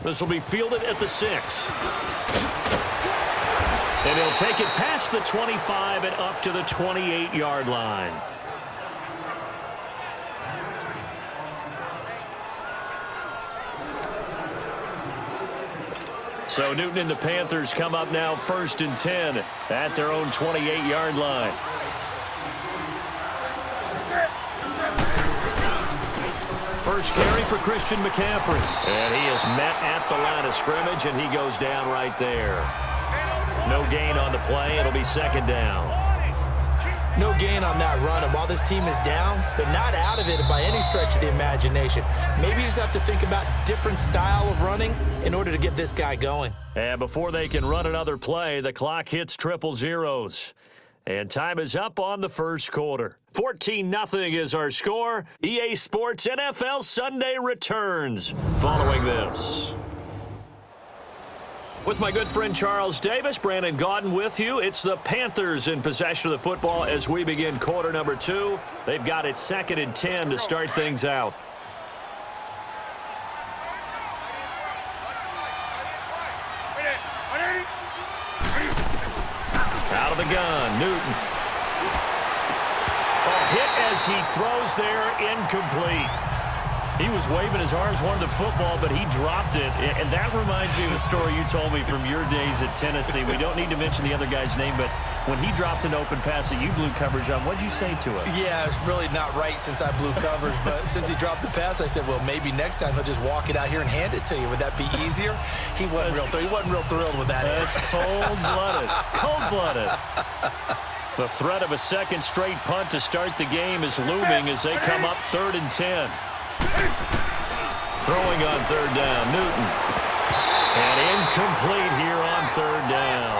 This will be fielded at the 6. And he'll take it past the 25 and up to the 28-yard line. So Newton and the Panthers come up now 1st and 10 at their own 28-yard line. First carry for Christian McCaffrey. And he is met at the line of scrimmage, and he goes down right there. No gain on the play. It'll be 2nd down. No gain on that run, and while this team is down, they're not out of it by any stretch of the imagination. Maybe you just have to think about different style of running in order to get this guy going. And before they can run another play, the clock hits triple zeros. And time is up on the first quarter. 14-0 is our score. EA Sports NFL Sunday returns following this. With my good friend Charles Davis, Brandon Gaudin with you. It's the Panthers in possession of the football as we begin quarter number 2. They've got it 2nd and 10 to start things out. Out of the gun, Newton. A hit as he throws there, incomplete. He was waving his arms, wanted the football, but he dropped it. And that reminds me of a story you told me from your days at Tennessee. We don't need to mention the other guy's name, but when he dropped an open pass that you blew coverage on, what did you say to him? Yeah, it's really not right since I blew coverage, but since he dropped the pass, I said, well, maybe next time he'll just walk it out here and hand it to you. Would that be easier? He wasn't real thrilled with that. That's cold-blooded. Cold-blooded. The threat of a second straight punt to start the game is looming as they come up 3rd and 10. Throwing on 3rd down, Newton. And incomplete here on 3rd down.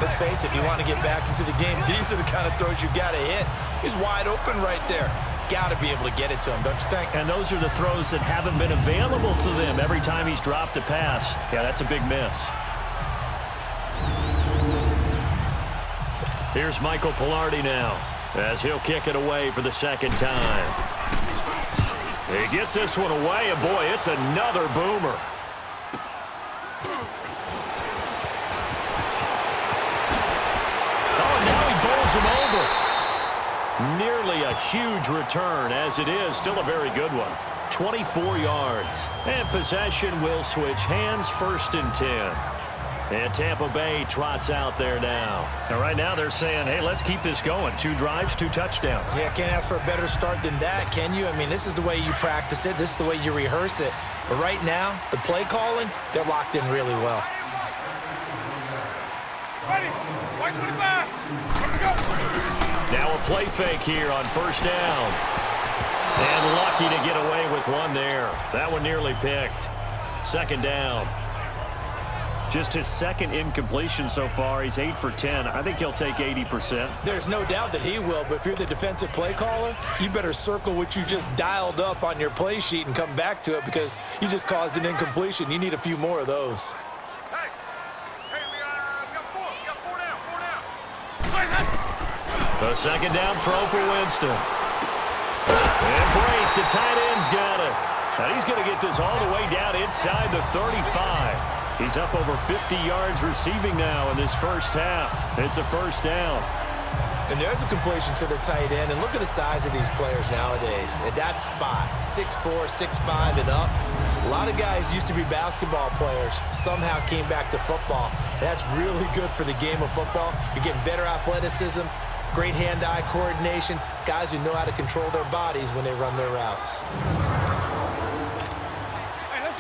Let's face it, if you want to get back into the game, these are the kind of throws you got to hit. He's wide open right there. Got to be able to get it to him, don't you think? And those are the throws that haven't been available to them every time he's dropped a pass. Yeah, that's a big miss. Here's Michael Pilardi now, as he'll kick it away for the 2nd time. He gets this one away, and boy, it's another boomer. Oh, now he bowls him over. Nearly a huge return, as it is still a very good one. 24 yards. And possession will switch hands, 1st and 10. And Tampa Bay trots out there now. And right now they're saying, hey, let's keep this going. 2 drives, 2 touchdowns. Yeah, can't ask for a better start than that, can you? I mean, this is the way you practice it. This is the way you rehearse it. But right now, the play calling, they're locked in really well. Ready. White 25. Go. Now a play fake here on 1st down. And lucky to get away with one there. That one nearly picked. 2nd down. Just his 2nd incompletion so far. He's 8 for 10. I think he'll take 80%. There's no doubt that he will, but if you're the defensive play caller, you better circle what you just dialed up on your play sheet and come back to it because you just caused an incompletion. You need a few more of those. Hey, we got 4. We got 4 down. The 2nd down throw for Winston. And break, the tight end's got it. And he's going to get this all the way down inside the 35. He's up over 50 yards receiving now in this first half. It's a 1st down. And there's a completion to the tight end. And look at the size of these players nowadays. At that spot, 6'4", 6'5", and up. A lot of guys used to be basketball players. Somehow came back to football. That's really good for the game of football. You're getting better athleticism, great hand-eye coordination, guys who know how to control their bodies when they run their routes.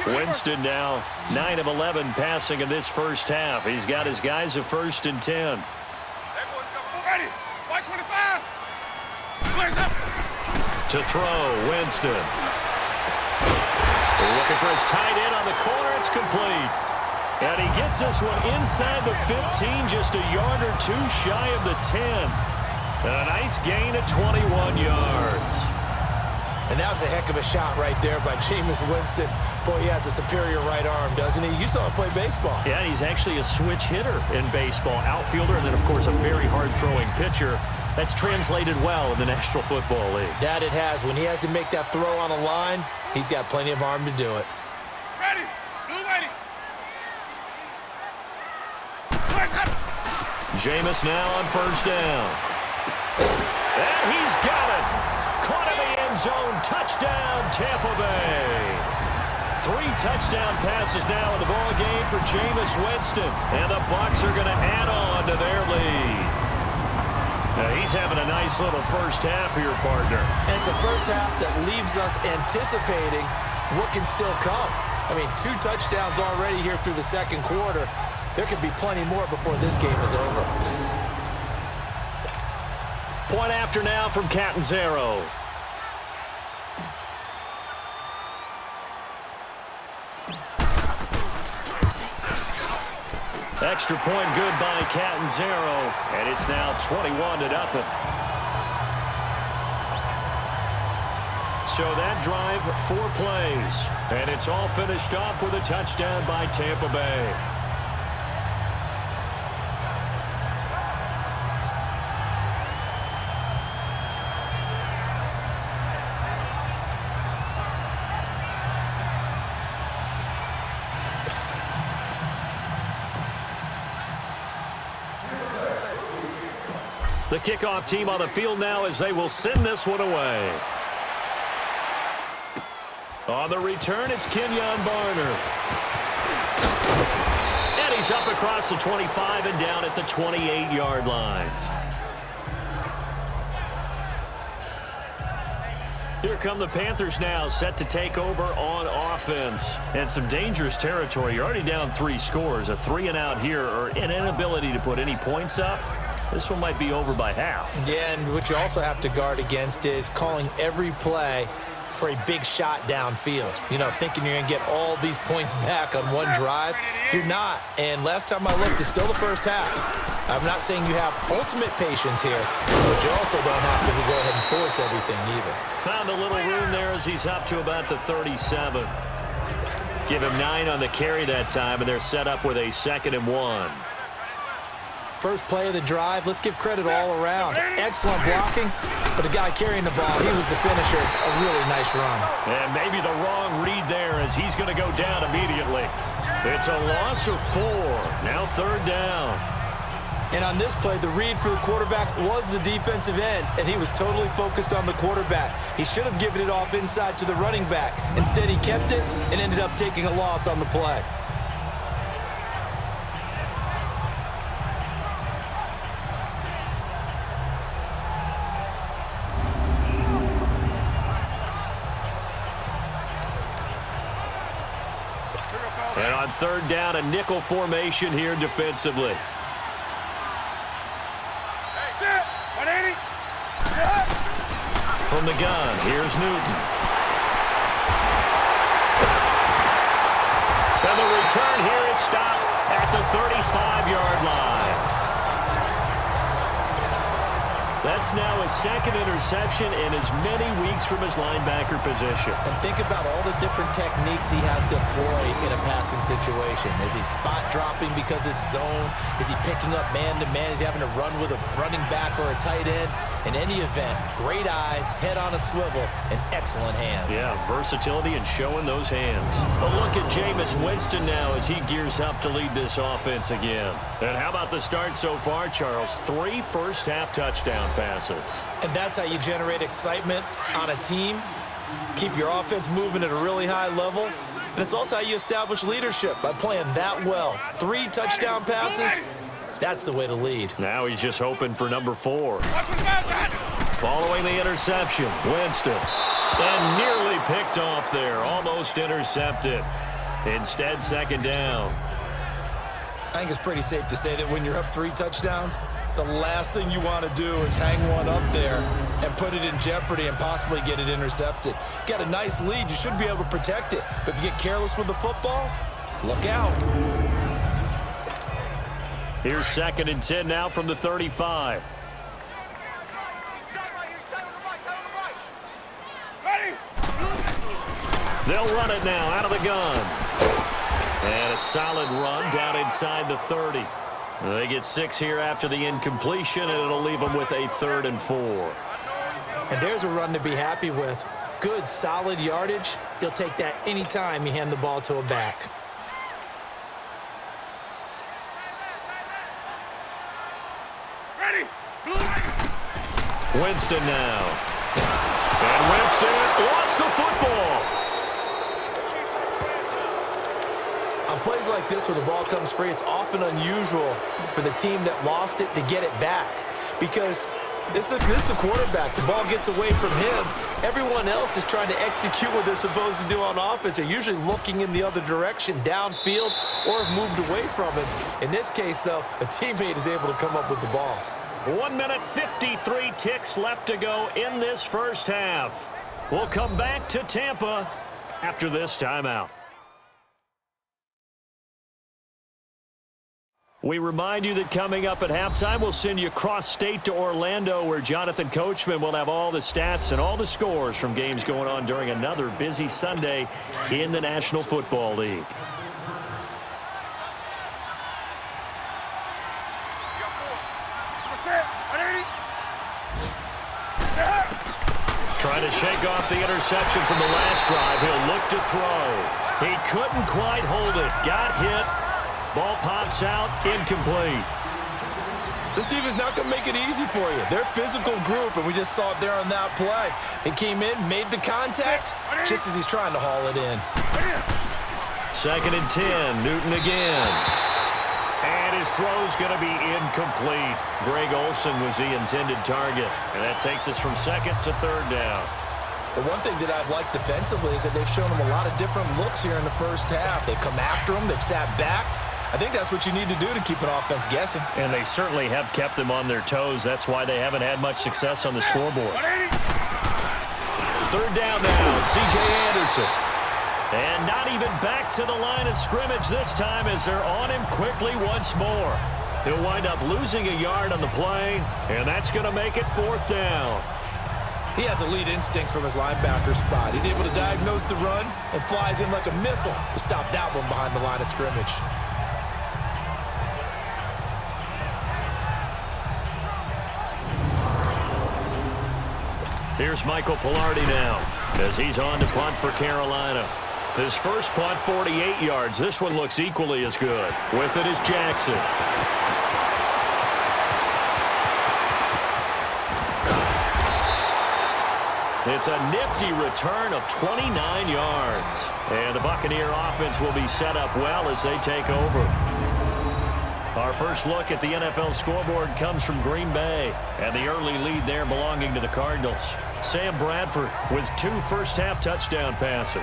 Winston now 9 of 11 passing in this first half. He's got his guys at 1st and 10. Ready. White 25. Flares up. To throw, Winston. Looking for his tight end on the corner. It's complete. And he gets this one inside the 15, just a yard or 2 shy of the 10. And a nice gain of 21 yards. And that was a heck of a shot right there by Jameis Winston. Boy, he has a superior right arm, doesn't he? You saw him play baseball. Yeah, he's actually a switch hitter in baseball. Outfielder, and then, of course, a very hard-throwing pitcher. That's translated well in the National Football League. That it has. When he has to make that throw on a line, he's got plenty of arm to do it. Ready. Blue ready. Jameis now on first down. And he's got it. Caught in the end zone. Touchdown, Tampa Bay. 3 touchdown passes now in the ball game for Jameis Winston. And the Bucs are going to add on to their lead. Now he's having a nice little first half here, partner. And it's a first half that leaves us anticipating what can still come. I mean, 2 touchdowns already here through the second quarter. There could be plenty more before this game is over. Point after now from Catanzaro. Extra point good by Catanzaro, and it's now 21-0. So that drive, 4 plays, and it's all finished off with a touchdown by Tampa Bay. The kickoff team on the field now as they will send this one away. On the return, it's Kenyon Barner. And he's up across the 25 and down at the 28-yard line. Here come the Panthers now, set to take over on offense. And some dangerous territory. You're already down 3 scores. A 3-and-out here, or an inability to put any points up. This one might be over by half. Yeah, and what you also have to guard against is calling every play for a big shot downfield. You know, thinking you're going to get all these points back on one drive. You're not. And last time I looked, it's still the first half. I'm not saying you have ultimate patience here, but you also don't have to go ahead and force everything either. Found a little room there as he's up to about the 37. Give him 9 on the carry that time, and they're set up with a 2nd and 1. First play of the drive, let's give credit all around. Excellent blocking, but the guy carrying the ball, he was the finisher. A really nice run. And maybe the wrong read there as he's going to go down immediately. It's a loss of 4. Now 3rd down. And on this play, the read for the quarterback was the defensive end, and he was totally focused on the quarterback. He should have given it off inside to the running back. Instead, he kept it and ended up taking a loss on the play. And on 3rd down, a nickel formation here defensively. From the gun, here's Newton. And the return here is stopped at the 35-yard line. That's now his 2nd interception in as many weeks from his linebacker position. And think about all the different techniques he has to employ in a passing situation. Is he spot dropping because it's zone? Is he picking up man-to-man? Is he having to run with a running back or a tight end? In any event, great eyes, head on a swivel, and excellent hands. Yeah, versatility and showing those hands. A look at Jameis Winston now as he gears up to lead this offense again. And how about the start so far, Charles? 3 first-half touchdown passes. And that's how you generate excitement on a team, keep your offense moving at a really high level, and it's also how you establish leadership by playing that well. 3 touchdown passes, that's the way to lead. Now he's just hoping for number 4. Following the interception, Winston. And nearly picked off there, almost intercepted. Instead, 2nd down. I think it's pretty safe to say that when you're up 3 touchdowns, the last thing you want to do is hang one up there and put it in jeopardy and possibly get it intercepted. Got a nice lead, you should be able to protect it. But if you get careless with the football, look out. Here's 2nd and 10 now from the 35. They'll run it now out of the gun. And a solid run down inside the 30. They get 6 here after the incompletion, and it'll leave them with a 3rd and 4. And there's a run to be happy with. Good, solid yardage. He'll take that anytime you hand the ball to a back. Ready. Winston now. And Winston lost the football. On plays like this where the ball comes free, it's often unusual for the team that lost it to get it back. Because this is a quarterback. The ball gets away from him. Everyone else is trying to execute what they're supposed to do on offense. They're usually looking in the other direction, downfield, or have moved away from him. In this case, though, a teammate is able to come up with the ball. 1 minute 53 ticks left to go in this first half. We'll come back to Tampa after this timeout. We remind you that coming up at halftime, we'll send you cross-state to Orlando, where Jonathan Coachman will have all the stats and all the scores from games going on during another busy Sunday in the National Football League. Trying to shake off the interception from the last drive. He'll look to throw. He couldn't quite hold it. Got hit. Ball pops out, incomplete. This team is not going to make it easy for you. They're a physical group, and we just saw it there on that play. He came in, made the contact, just as he's trying to haul it in. 2nd and 10, Newton again. And his throw's going to be incomplete. Greg Olsen was the intended target, and that takes us from 2nd to 3rd down. The one thing that I've liked defensively is that they've shown him a lot of different looks here in the first half. They've come after him, they've sat back. I think that's what you need to do to keep an offense guessing. And they certainly have kept them on their toes. That's why they haven't had much success on the scoreboard. 3rd down now, C.J. Anderson. And not even back to the line of scrimmage this time as they're on him quickly once more. He'll wind up losing a yard on the play, and that's going to make it 4th down. He has elite instincts from his linebacker spot. He's able to diagnose the run and flies in like a missile to stop that one behind the line of scrimmage. Here's Michael Pilardi now as he's on to punt for Carolina. His first punt, 48 yards. This one looks equally as good. With it is Jackson. It's a nifty return of 29 yards. And the Buccaneer offense will be set up well as they take over. Our first look at the NFL scoreboard comes from Green Bay, and the early lead there belonging to the Cardinals. Sam Bradford with 2 first-half touchdown passes.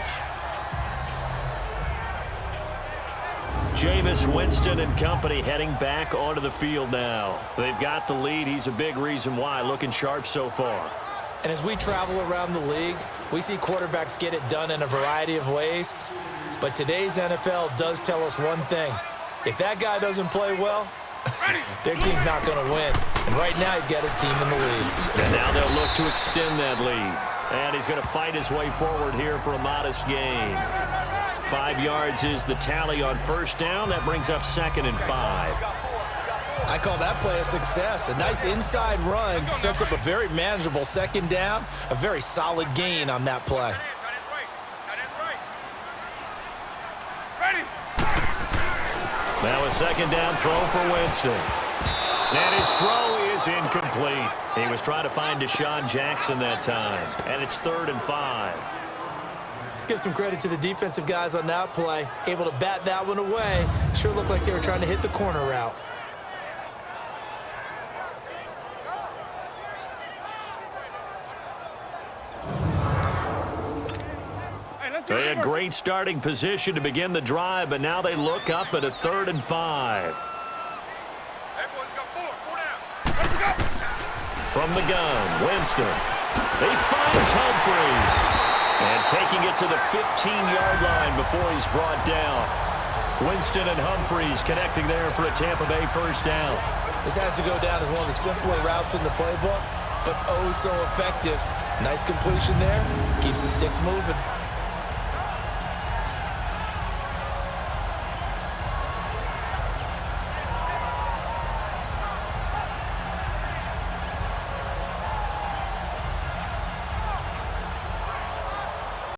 Jameis Winston and company heading back onto the field now. They've got the lead. He's a big reason why, looking sharp so far. And as we travel around the league, we see quarterbacks get it done in a variety of ways. But today's NFL does tell us one thing. If that guy doesn't play well, their team's not going to win. And right now, he's got his team in the lead. And now they'll look to extend that lead. And he's going to fight his way forward here for a modest gain. 5 yards is the tally on first down. That brings up 2nd and 5. I call that play a success. A nice inside run sets up a very manageable 2nd down. A very solid gain on that play. Now a 2nd down throw for Winston. And his throw is incomplete. He was trying to find Deshaun Jackson that time. And it's 3rd and 5. Let's give some credit to the defensive guys on that play. Able to bat that one away. Sure looked like they were trying to hit the corner route. They had great starting position to begin the drive, but now they look up at a 3rd and 5. From the gun, Winston. He finds Humphries. And taking it to the 15-yard line before he's brought down. Winston and Humphries connecting there for a Tampa Bay first down. This has to go down as one of the simpler routes in the playbook, but oh so effective. Nice completion there. Keeps the sticks moving.